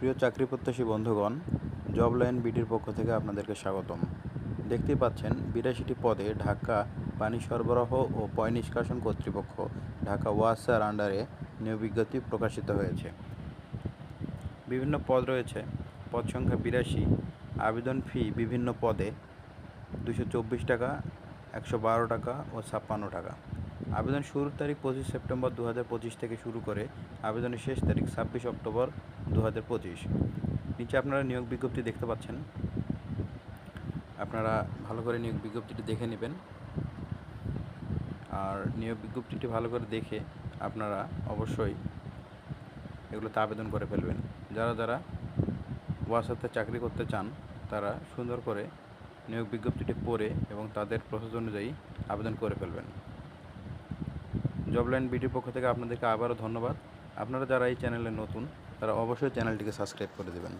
প্রিয় চাকরি প্রত্যাশী বন্ধুগণ, জব লাইন বিডির পক্ষ থেকে আপনাদেরকে স্বাগতম। দেখতেই পাচ্ছেন ৮২টি পদে ঢাকা পানি সরবরাহ ও পয় নিষ্কাশন কর্তৃপক্ষ ঢাকা ওয়াসার আন্ডারে নিয়োগ বিজ্ঞপ্তি প্রকাশিত হয়েছে। বিভিন্ন পদ রয়েছে, পদ সংখ্যা ৮২, আবেদন ফি বিভিন্ন পদে 224 টাকা, 112 টাকা ও 56 টাকা। আবেদন শুরুর তারিখ 25 সেপ্টেম্বর 2025 থেকে শুরু করে আবেদনের শেষ তারিখ 26 অক্টোবর 2025। নিচে আপনারা নিয়োগ বিজ্ঞপ্তি দেখতে পাচ্ছেন, আপনারা ভালো করে নিয়োগ বিজ্ঞপ্তিটি দেখে নেবেন। আর নিয়োগ বিজ্ঞপ্তিটি ভালো করে দেখে আপনারা অবশ্যই এগুলোতে আবেদন করে ফেলবেন। যারা ওয়াসাতে চাকরি করতে চান তারা সুন্দর করে নিয়োগ বিজ্ঞপ্তিটি পড়ে এবং তাদের প্রসেস অনুযায়ী আবেদন করে ফেলবেন। জবলাইন বিডির পক্ষ থেকে আপনাদেরকে আবারও ধন্যবাদ। আপনারা যারা এই চ্যানেলে নতুন তারা অবশ্যই চ্যানেলটিকে সাবস্ক্রাইব করে দেবেন।